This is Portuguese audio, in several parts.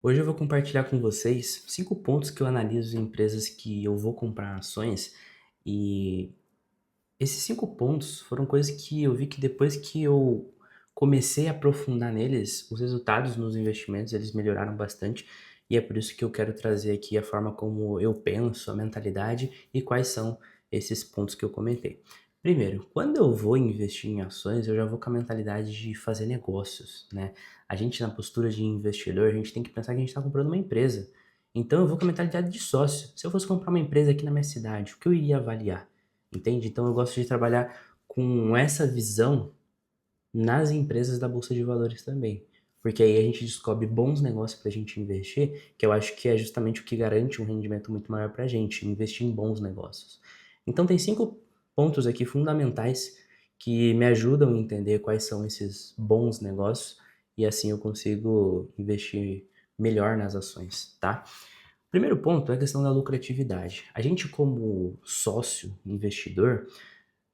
Hoje eu vou compartilhar com vocês 5 pontos que eu analiso em empresas que eu vou comprar ações, e esses 5 pontos foram coisas que eu vi que depois que eu comecei a aprofundar neles, os resultados nos investimentos eles melhoraram bastante, e é por isso que eu quero trazer aqui a forma como eu penso, a mentalidade e quais são esses pontos que eu comentei. Primeiro, quando eu vou investir em ações, eu já vou com a mentalidade de fazer negócios, né? A gente, na postura de investidor, a gente tem que pensar que a gente está comprando uma empresa. Então eu vou com a mentalidade de sócio. Se eu fosse comprar uma empresa aqui na minha cidade, o que eu iria avaliar? Entende? Então eu gosto de trabalhar com essa visão nas empresas da bolsa de valores também, porque aí a gente descobre bons negócios para a gente investir, que eu acho que é justamente o que garante um rendimento muito maior para a gente, investir em bons negócios. Então tem 5 pontos aqui fundamentais que me ajudam a entender quais são esses bons negócios e assim eu consigo investir melhor nas ações, tá? Primeiro ponto é a questão da lucratividade. A gente como sócio, investidor,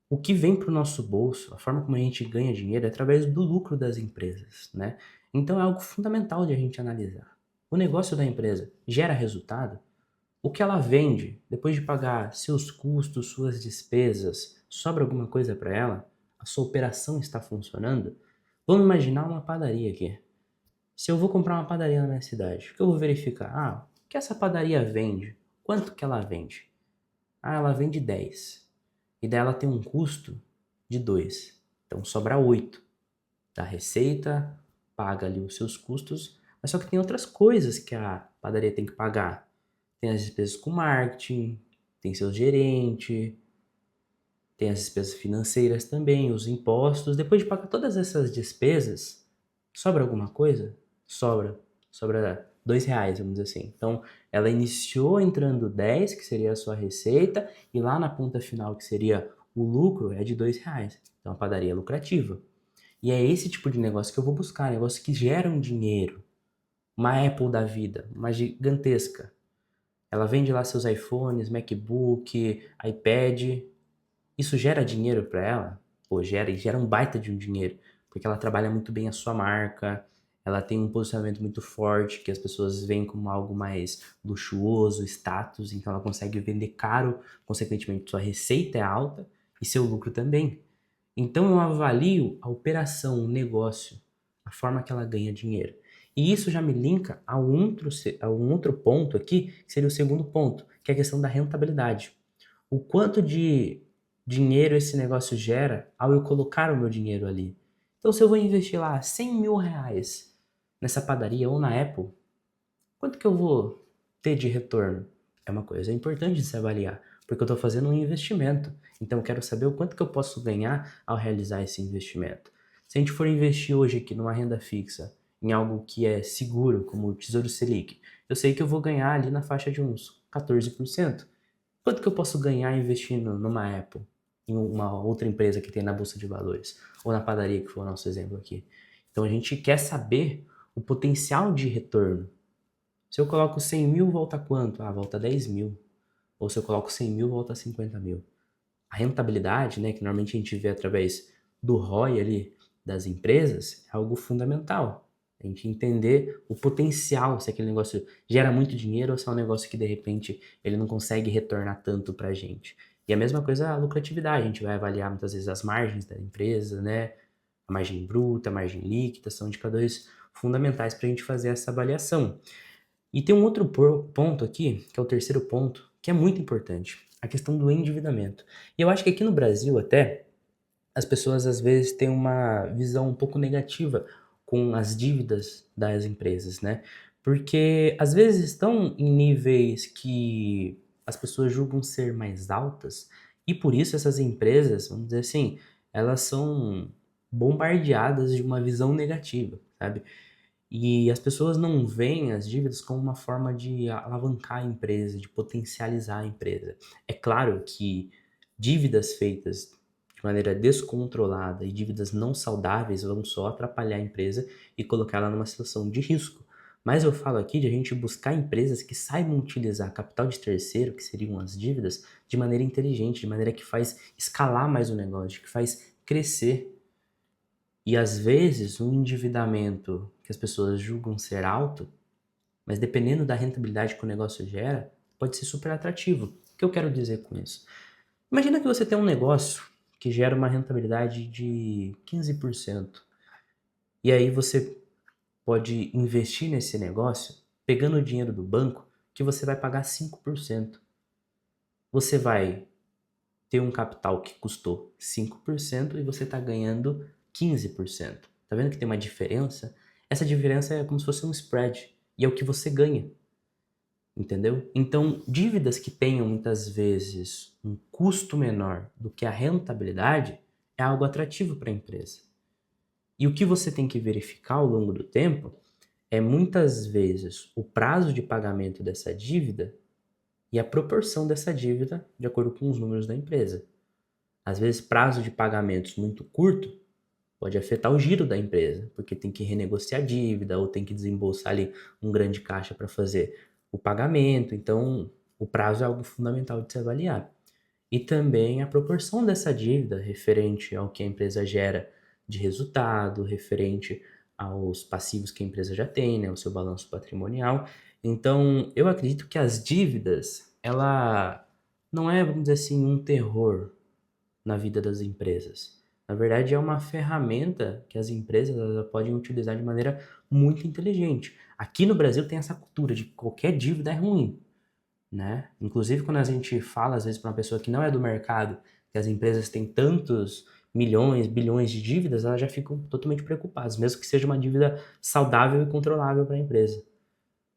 o que vem para o nosso bolso, a forma como a gente ganha dinheiro é através do lucro das empresas, né? Então é algo fundamental de a gente analisar. O negócio da empresa gera resultado? O que ela vende, depois de pagar seus custos, suas despesas, sobra alguma coisa para ela? A sua operação está funcionando? Vamos imaginar uma padaria aqui. Se eu vou comprar uma padaria na minha cidade, o que eu vou verificar? Ah, o que essa padaria vende? Quanto que ela vende? Ah, ela vende 10. E daí ela tem um custo de 2. Então sobra 8. Da receita, paga ali os seus custos, mas só que tem outras coisas que a padaria tem que pagar. Tem as despesas com marketing, tem seu gerente, tem as despesas financeiras também, os impostos. Depois de pagar todas essas despesas, sobra alguma coisa? Sobra. Sobra R$ 2, vamos dizer assim. Então, ela iniciou entrando 10, que seria a sua receita, e lá na ponta final, que seria o lucro, é de R$ 2. Então, a padaria é lucrativa. E é esse tipo de negócio que eu vou buscar, negócios que geram dinheiro. Uma Apple da vida, uma gigantesca. Ela vende lá seus iPhones, MacBook, iPad, isso gera dinheiro para ela? Pô, gera, e gera um baita de um dinheiro, porque ela trabalha muito bem a sua marca, ela tem um posicionamento muito forte, que as pessoas veem como algo mais luxuoso, status, então ela consegue vender caro, consequentemente sua receita é alta e seu lucro também. Então eu avalio a operação, o negócio, a forma que ela ganha dinheiro. E isso já me linka a um outro ponto aqui, que seria o segundo ponto, que é a questão da rentabilidade. O quanto de dinheiro esse negócio gera ao eu colocar o meu dinheiro ali. Então, se eu vou investir lá R$ 100.000 nessa padaria ou na Apple, quanto que eu vou ter de retorno? É uma coisa importante de se avaliar, porque eu estou fazendo um investimento. Então, eu quero saber o quanto que eu posso ganhar ao realizar esse investimento. Se a gente for investir hoje aqui numa renda fixa, em algo que é seguro, como o Tesouro Selic, eu sei que eu vou ganhar ali na faixa de uns 14%. Quanto que eu posso ganhar investindo numa Apple, em uma outra empresa que tem na bolsa de valores, ou na padaria, que foi o nosso exemplo aqui? Então a gente quer saber o potencial de retorno. Se eu coloco 100 mil, volta quanto? Ah, volta 10 mil. Ou se eu coloco 100 mil, volta 50 mil. A rentabilidade, né, que normalmente a gente vê através do ROI ali das empresas, é algo fundamental. A gente entender o potencial, se aquele negócio gera muito dinheiro ou se é um negócio que de repente ele não consegue retornar tanto para a gente. E a mesma coisa a lucratividade, a gente vai avaliar muitas vezes as margens da empresa, né? A margem bruta, a margem líquida, são indicadores fundamentais para a gente fazer essa avaliação. E tem um outro ponto aqui, que é o terceiro ponto, que é muito importante, a questão do endividamento. E eu acho que aqui no Brasil até, as pessoas às vezes têm uma visão um pouco negativa com as dívidas das empresas, né? Porque às vezes estão em níveis que as pessoas julgam ser mais altas, e por isso essas empresas, vamos dizer assim, elas são bombardeadas de uma visão negativa, sabe? E as pessoas não veem as dívidas como uma forma de alavancar a empresa, de potencializar a empresa. É claro que dívidas feitas de maneira descontrolada e dívidas não saudáveis vão só atrapalhar a empresa e colocar ela numa situação de risco. Mas eu falo aqui de a gente buscar empresas que saibam utilizar capital de terceiro, que seriam as dívidas, de maneira inteligente, de maneira que faz escalar mais o negócio, que faz crescer. E às vezes, um endividamento que as pessoas julgam ser alto mas dependendo da rentabilidade que o negócio gera, pode ser super atrativo. O que eu quero dizer com isso? Imagina que você tem um negócio que gera uma rentabilidade de 15%. E aí você pode investir nesse negócio pegando o dinheiro do banco que você vai pagar 5%. Você vai ter um capital que custou 5% e você está ganhando 15%. Tá vendo que tem uma diferença? Essa diferença é como se fosse um spread e é o que você ganha, entendeu? Então, dívidas que tenham muitas vezes um custo menor do que a rentabilidade é algo atrativo para a empresa. E o que você tem que verificar ao longo do tempo é muitas vezes o prazo de pagamento dessa dívida e a proporção dessa dívida de acordo com os números da empresa. Às vezes, prazo de pagamentos muito curto pode afetar o giro da empresa, porque tem que renegociar a dívida ou tem que desembolsar ali um grande caixa para fazer o pagamento. Então, o prazo é algo fundamental de se avaliar. E também a proporção dessa dívida referente ao que a empresa gera de resultado, referente aos passivos que a empresa já tem, né, o seu balanço patrimonial. Então, eu acredito que as dívidas, ela não é, vamos dizer assim, um terror na vida das empresas. Na verdade, é uma ferramenta que as empresas elas podem utilizar de maneira muito inteligente. Aqui no Brasil tem essa cultura de que qualquer dívida é ruim, né? Inclusive, quando a gente fala, às vezes, para uma pessoa que não é do mercado, que as empresas têm tantos milhões, bilhões de dívidas, elas já ficam totalmente preocupadas, mesmo que seja uma dívida saudável e controlável para a empresa.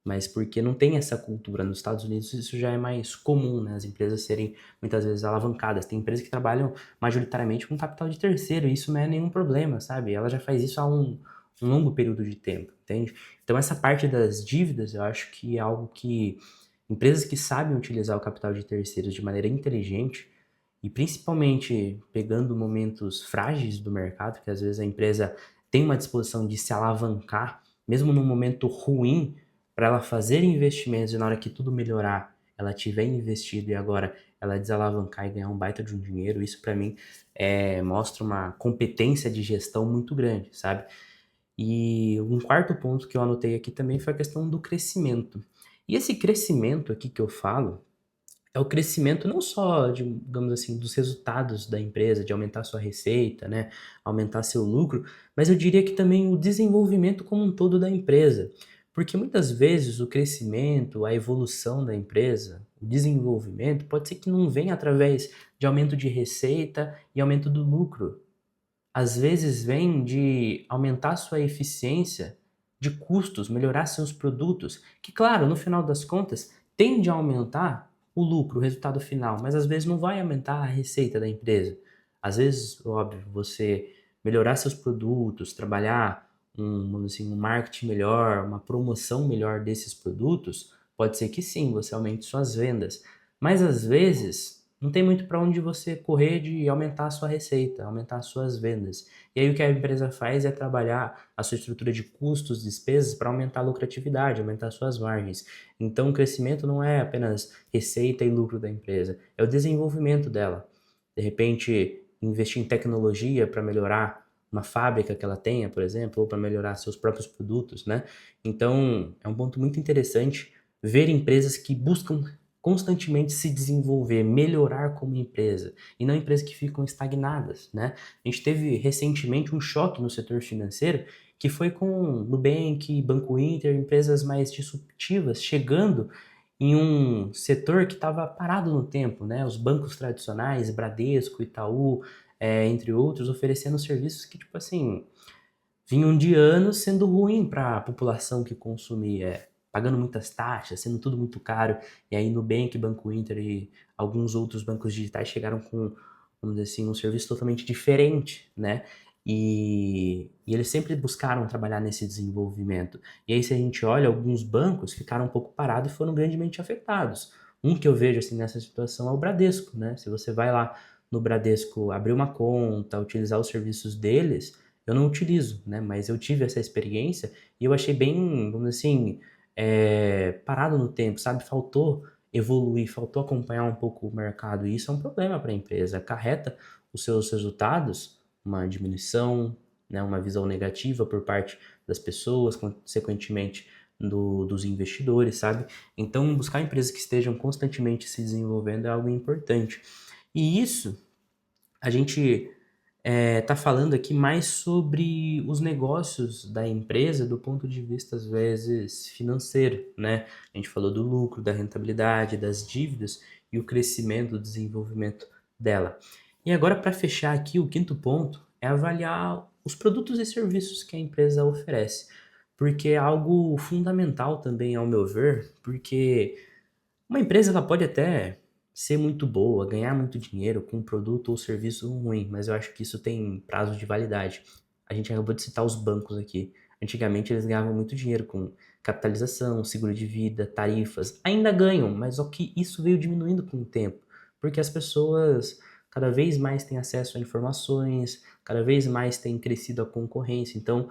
Mas porque não tem essa cultura. Nos Estados Unidos isso já é mais comum, né? As empresas serem muitas vezes alavancadas. Tem empresas que trabalham majoritariamente com capital de terceiro, e isso não é nenhum problema, sabe? Ela já faz isso há um longo período de tempo, entende? Então essa parte das dívidas, eu acho que é algo que empresas que sabem utilizar o capital de terceiros de maneira inteligente e principalmente pegando momentos frágeis do mercado, que às vezes a empresa tem uma disposição de se alavancar, mesmo num momento ruim, para ela fazer investimentos e na hora que tudo melhorar, ela tiver investido e agora ela desalavancar e ganhar um baita de um dinheiro, isso para mim mostra uma competência de gestão muito grande, sabe? E um quarto ponto que eu anotei aqui também foi a questão do crescimento. E esse crescimento aqui que eu falo é o crescimento não só, digamos assim, dos resultados da empresa, de aumentar sua receita, né, aumentar seu lucro, mas eu diria que também o desenvolvimento como um todo da empresa. Porque muitas vezes o crescimento, a evolução da empresa, o desenvolvimento, pode ser que não venha através de aumento de receita e aumento do lucro. Às vezes vem de aumentar sua eficiência de custos, melhorar seus produtos, que claro, no final das contas, tende a aumentar o lucro, o resultado final, mas às vezes não vai aumentar a receita da empresa. Às vezes, óbvio, você melhorar seus produtos, trabalhar vamos dizer assim, um marketing melhor, uma promoção melhor desses produtos, pode ser que sim, você aumente suas vendas. Mas às vezes não tem muito para onde você correr de aumentar a sua receita, aumentar as suas vendas. E aí o que a empresa faz é trabalhar a sua estrutura de custos, despesas para aumentar a lucratividade, aumentar suas margens. Então o crescimento não é apenas receita e lucro da empresa, é o desenvolvimento dela. De repente, investir em tecnologia para melhorar uma fábrica que ela tenha, por exemplo, ou para melhorar seus próprios produtos, né? Então, é um ponto muito interessante ver empresas que buscam constantemente se desenvolver, melhorar como empresa, e não empresas que ficam estagnadas, né? A gente teve recentemente um choque no setor financeiro, que foi com Nubank, Banco Inter, empresas mais disruptivas, chegando em um setor que estava parado no tempo, né? Os bancos tradicionais, Bradesco, Itaú, entre outros, oferecendo serviços que, tipo assim, vinham de anos sendo ruim para a população que consumia, pagando muitas taxas, sendo tudo muito caro. E aí Nubank, Banco Inter e alguns outros bancos digitais chegaram com, vamos dizer assim, um serviço totalmente diferente, né? E eles sempre buscaram trabalhar nesse desenvolvimento. E aí, se a gente olha, alguns bancos ficaram um pouco parados e foram grandemente afetados. Um que eu vejo assim nessa situação é o Bradesco, né? Se você vai lá no Bradesco abrir uma conta, utilizar os serviços deles, eu não utilizo, né? Mas eu tive essa experiência e eu achei bem, vamos dizer assim, parado no tempo, sabe? Faltou evoluir, faltou acompanhar um pouco o mercado. E isso é um problema para a empresa. Acarreta os seus resultados, uma diminuição, né? Uma visão negativa por parte das pessoas, consequentemente dos investidores, sabe? Então, buscar empresas que estejam constantemente se desenvolvendo é algo importante. E isso, a gente tá falando aqui mais sobre os negócios da empresa do ponto de vista, às vezes, financeiro, né? A gente falou do lucro, da rentabilidade, das dívidas e o crescimento, o desenvolvimento dela. E agora, para fechar aqui, o quinto ponto é avaliar os produtos e serviços que a empresa oferece, porque é algo fundamental também, ao meu ver, porque uma empresa ela pode até ser muito boa, ganhar muito dinheiro com um produto ou serviço ruim, mas eu acho que isso tem prazo de validade. A gente acabou de citar os bancos aqui. Antigamente eles ganhavam muito dinheiro com capitalização, seguro de vida, tarifas. Ainda ganham, mas só que isso veio diminuindo com o tempo, porque as pessoas cada vez mais têm acesso a informações, cada vez mais tem crescido a concorrência. Então,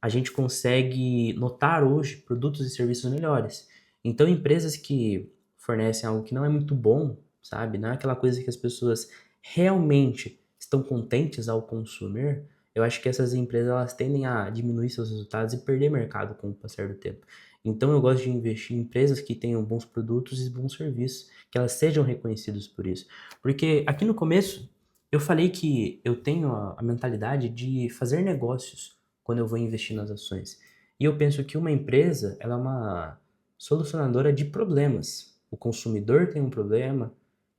a gente consegue notar hoje produtos e serviços melhores. Então, empresas que fornecem algo que não é muito bom, sabe? Não é aquela coisa que as pessoas realmente estão contentes ao consumir. Eu acho que essas empresas elas tendem a diminuir seus resultados e perder mercado com o passar do tempo. Então, eu gosto de investir em empresas que tenham bons produtos e bons serviços, que elas sejam reconhecidas por isso. Porque aqui no começo eu falei que eu tenho a mentalidade de fazer negócios quando eu vou investir nas ações. E eu penso que uma empresa, ela é uma solucionadora de problemas. O consumidor tem um problema,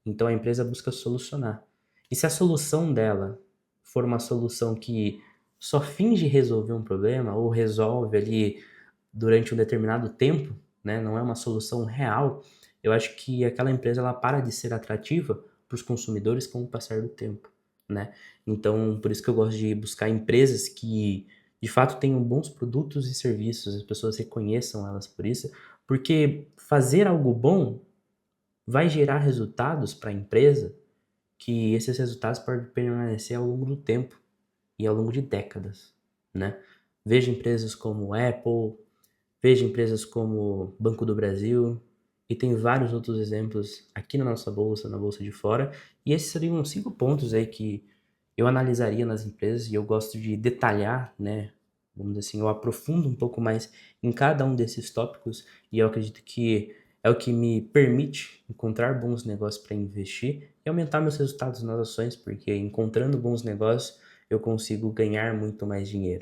então a empresa busca solucionar. E se a solução dela for uma solução que só finge resolver um problema ou resolve ali durante um determinado tempo, né, não é uma solução real, eu acho que aquela empresa ela para de ser atrativa para os consumidores com o passar do tempo, né? Então, por isso que eu gosto de buscar empresas que de fato tenham bons produtos e serviços, as pessoas reconheçam elas por isso, porque fazer algo bom vai gerar resultados para a empresa que esses resultados podem permanecer ao longo do tempo e ao longo de décadas, né? Veja empresas como Apple, veja empresas como Banco do Brasil e tem vários outros exemplos aqui na nossa bolsa, na bolsa de fora. E esses seriam uns 5 pontos aí que eu analisaria nas empresas e eu gosto de detalhar, né? Vamos dizer assim, eu aprofundo um pouco mais em cada um desses tópicos e eu acredito que é o que me permite encontrar bons negócios para investir e aumentar meus resultados nas ações, porque encontrando bons negócios eu consigo ganhar muito mais dinheiro.